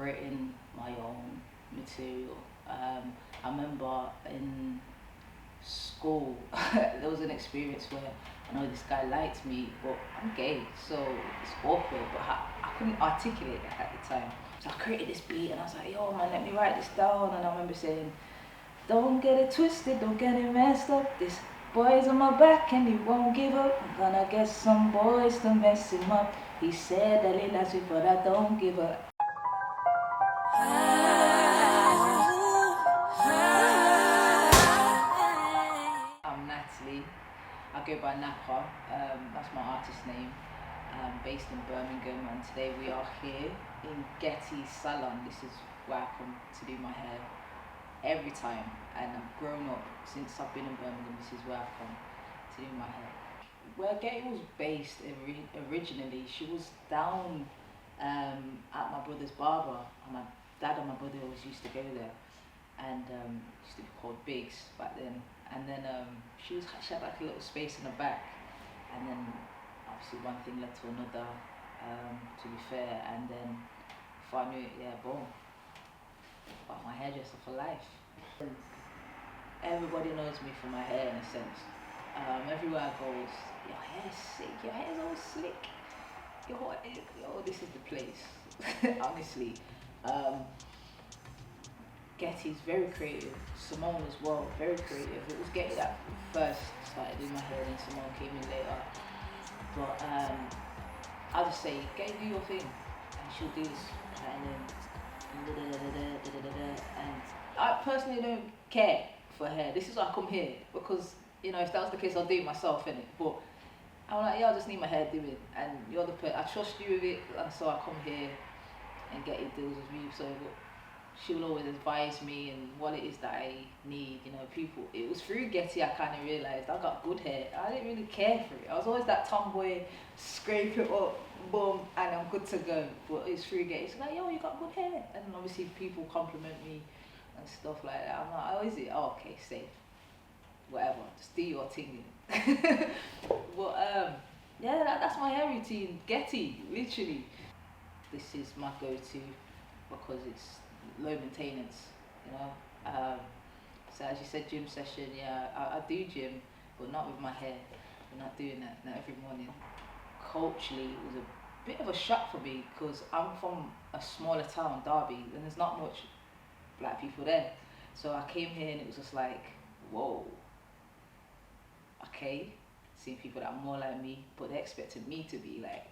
written my own material. I remember in school there was an experience where I know this guy liked me, but I'm gay, so it's awkward. But I couldn't articulate it at the time, so I created this beat, and I was like, "Yo, man, let me write this down." And I remember saying, "Don't get it twisted, don't get it messed up. This boy's on my back and he won't give up. I'm gonna get some boys to mess him up. He said that he likes me, but I don't give up." I'm Natalie. I go by Nappa. That's my artist name. I'm based in Birmingham, and today we are here in Getty Salon. This is where I come to do my hair every time, and I've grown up since I've been in Birmingham. This is where I've come to do my hair. Where Getty was based originally, she was down at my brother's barber, and my dad and my brother always used to go there, and used to be called Biggs back then. And then she had like a little space in the back, and then obviously one thing led to another, to be fair, and then before I knew it, yeah, boom, got my hairdresser for life. Everybody knows me for my hair in a sense. Everywhere I go, it's, "Your hair's sick, your hair's all slick, this is the place." Honestly. Getty's very creative, Salon as well, very creative. It was Getty that first started doing my hair, and Salon came in later. But I'll just say, Getty, do your thing, and she'll do this, and then and I personally don't care for hair. This is why I come here, because if that was the case, I'll do it myself, innit? But I'm like, yeah, I just need my hair doing, and you're the person, I trust you with it, and so I come here and Getty deals with me. So she will always advise me and what it is that I need, people. It was through Getty I kind of realised I got good hair. I didn't really care for it. I was always that tomboy, scrape it up, boom, and I'm good to go. But it's through Getty. It's like, "Yo, you got good hair." And then obviously people compliment me and stuff like that. I'm like, "Oh, is it? Oh, okay, safe. Whatever, just do your thing." But yeah, that's my hair routine. Getty, literally. This is my go-to because it's low maintenance. So as you said, gym session, yeah, I do gym, but not with my hair. I'm not doing that, not every morning. Culturally, it was a bit of a shock for me because I'm from a smaller town, Derby, and there's not much black people there. So I came here and it was just like, whoa, okay, seeing people that are more like me, but they expected me to be like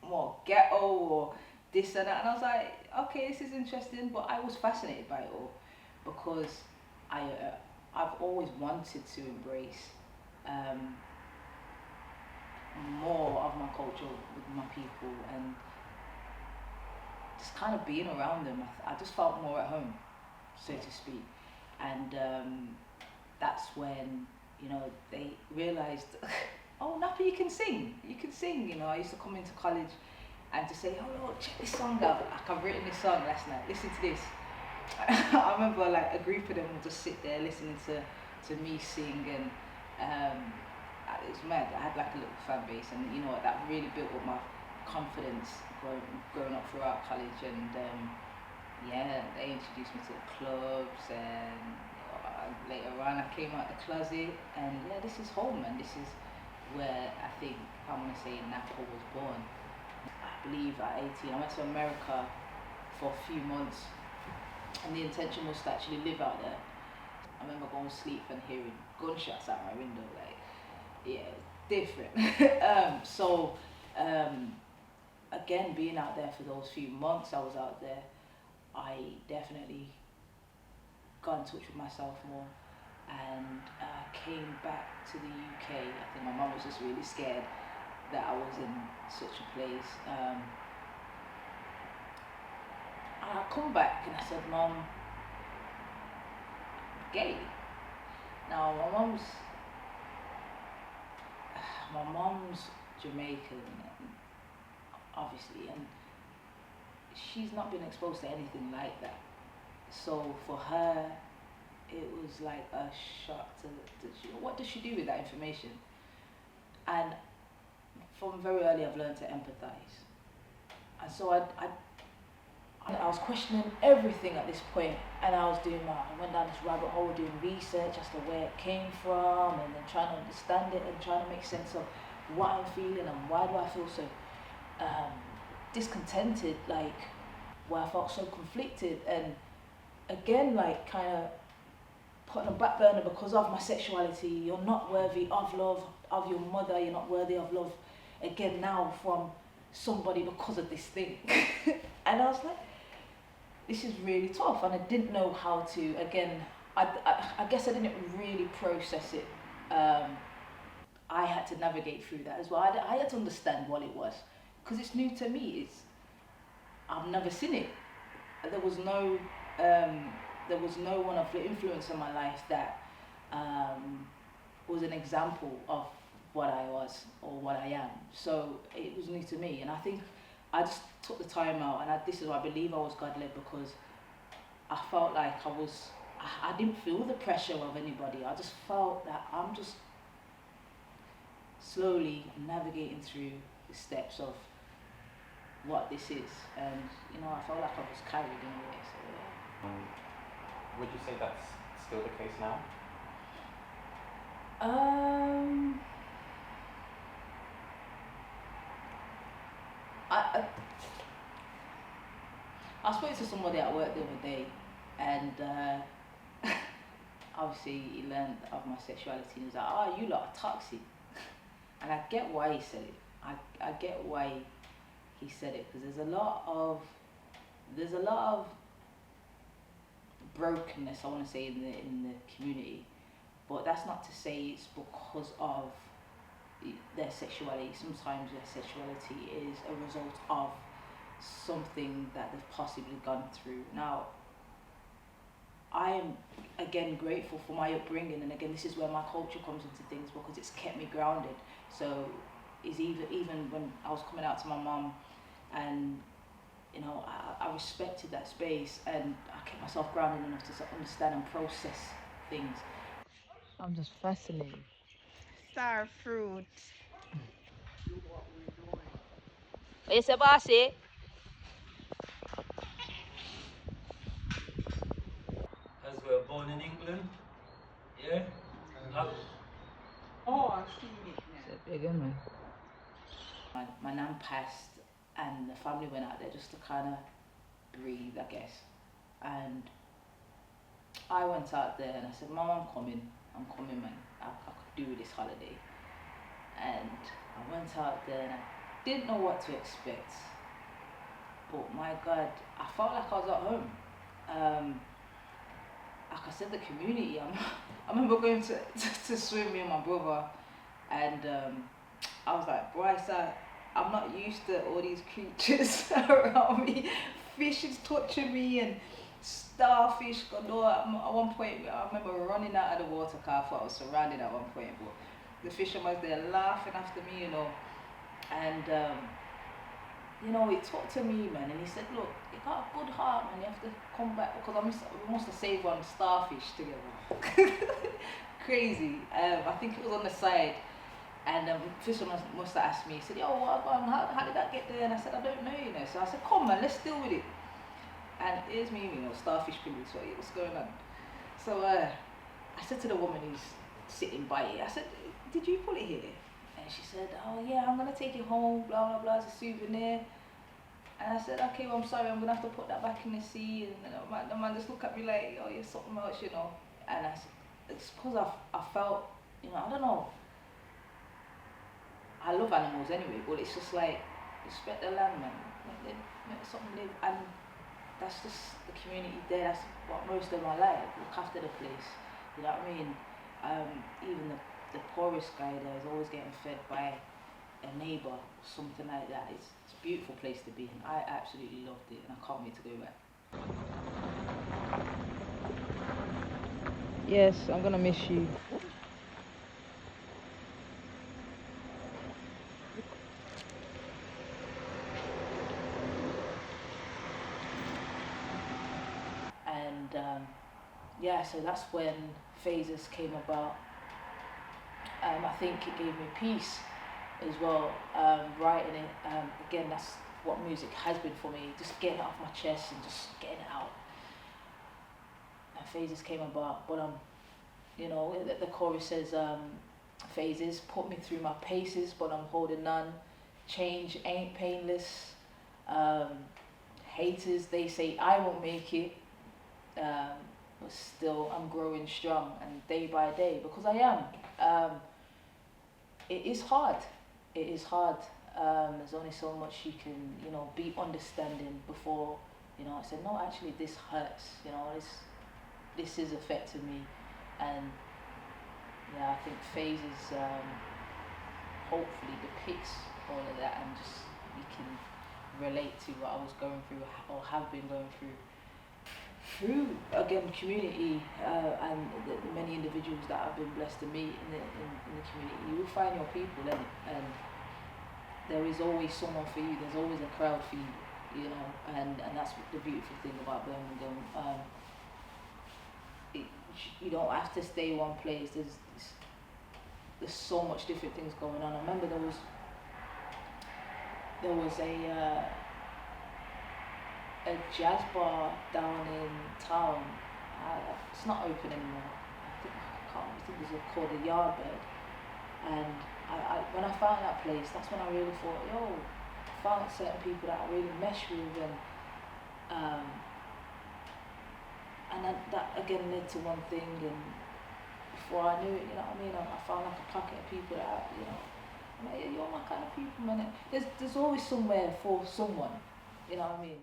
more ghetto or this and that, and I was like, okay, this is interesting. But I was fascinated by it all because I've always wanted to embrace more of my culture with my people, and just kind of being around them, I just felt more at home, so to speak. And that's when they realized, "Oh, Nappa, you can sing. I used to come into college and to say, "Oh, look, check this song out. Like, I've written this song last night. Listen to this." I remember like a group of them would just sit there listening to me sing, and it was mad. I had like a little fan base, and that really built up my confidence growing up throughout college. And yeah, they introduced me to the clubs, and later on I came out the closet, and yeah, this is home, and this is where I think I want to say Nappa was born. I believe at 18 I went to America for a few months, and the intention was to actually live out there. I remember going to sleep and hearing gunshots out my window, like, yeah, different. So again, being out there for those few months I was out there, I definitely got in touch with myself more, and came back to the UK. I think my mum was just really scared that I was in such a place. And I come back and I said, "Mum, I'm gay." Now my mum's Jamaican, obviously, and she's not been exposed to anything like that. So for her, it was like a shock to what does she do with that information? And from very early I've learned to empathize. And so I I was questioning everything at this point, and I went down this rabbit hole doing research as to where it came from, and then trying to understand it and trying to make sense of what I'm feeling and why do I feel so discontented, like why I felt so conflicted, and again, like kind of put on a back burner because of my sexuality. You're not worthy of love of your mother. You're not worthy of love again now from somebody because of this thing. And I was like, this is really tough, and I didn't know how to. Again, I guess I didn't really process it. I had to navigate through that as well. I had to understand what it was because it's new to me. I've never seen it. There was no one of influence in my life that was an example of what I was or what I am. So it was new to me, and I think I just took the time out, and this is why I believe I was God-led, because I felt like I didn't feel the pressure of anybody. I just felt that I'm just slowly navigating through the steps of what this is, and I felt like I was carried in a way. So yeah. Would you say that's still the case now? I spoke to somebody at work the other day, and obviously he learned of my sexuality. He was like, "Oh, you lot are toxic," and I get why he said it. I get why he said it, because there's a lot of brokenness, I want to say, in the community, but that's not to say it's because of their sexuality. Sometimes their sexuality is a result of something that they've possibly gone through. Now, I am again grateful for my upbringing, and again this is where my culture comes into things, because it's kept me grounded. So is even when I was coming out to my mum, and I respected that space, and I kept myself grounded enough to understand and process things. I'm just fascinated. Star fruit. What you say, bossy? As we're born in England, yeah. Oh, I've seen it now. It's a big one, man. My nan passed, and the family went out there just to kind of breathe, I guess. And I went out there and I said, "Mum, I'm coming, man. I could do with this holiday." And I went out there and I didn't know what to expect. But my God, I felt like I was at home. Like I said, the community. I remember going to swim, me and my brother, and I was like, "Bryce, I'm not used to all these creatures around me. Fish is touching me and starfish galore." At one point, I remember running out of the water car. I thought I was surrounded at one point, but the fisherman was there laughing after me, and he talked to me, man, and he said, "Look, you got a good heart, man. You have to come back," because we must have saved one starfish together. Crazy. I think it was on the side, and fisherman must have asked me. He said, "Yo, how did that get there?" And I said, "I don't know, So I said, "Come, man, let's deal with it." And here's me, starfish police. What's going on? So I said to the woman who's sitting by it, I said, "Did you pull it here?" And she said, "Oh yeah, I'm gonna take it home, blah blah blah, as a souvenir." And I said, "Okay, well, I'm sorry, I'm gonna have to put that back in the sea." And the man just looked at me like, "Oh, you're something else, And it's because I felt, I don't know. I love animals anyway, but it's just like, respect the land, man. Let something live, and that's just the community there. That's what most of my life. Look after the place. You know what I mean? Even the poorest guy there is always getting fed by a neighbour, something like that. It's a beautiful place to be, and I absolutely loved it, and I can't wait to go back. Yes, I'm gonna miss you. And so that's when phases came about. I think it gave me peace as well, writing it. Again, that's what music has been for me, just getting it off my chest and just getting it out. And phases came about, but you know, the chorus says, phases put me through my paces, but I'm holding none. Change ain't painless. Haters, they say I won't make it, but still I'm growing strong, and day by day, because I am. It is hard. It is hard. There's only so much you can, you know, be understanding before, you know, I said, no, actually this hurts, you know, this is affecting me. And yeah, I think phases hopefully depicts all of that, and just you can relate to what I was going through or have been going through again community, and the many individuals that I've been blessed to meet in the community. You will find your people, and there is always someone for you. There's always a crowd for you, you know, and that's the beautiful thing about Birmingham. You don't have to stay one place. There's so much different things going on. I remember there was a jazz bar down in town. It's not open anymore. I think it was called the Yardbird. And when I found that place, that's when I really thought, yo, I found certain people that I really mesh with, and that again led to one thing, and before I knew it, you know what I mean, I found like a pocket of people that, you know, I'm like, yeah, you're my kind of people, man. There's always somewhere for someone, you know what I mean.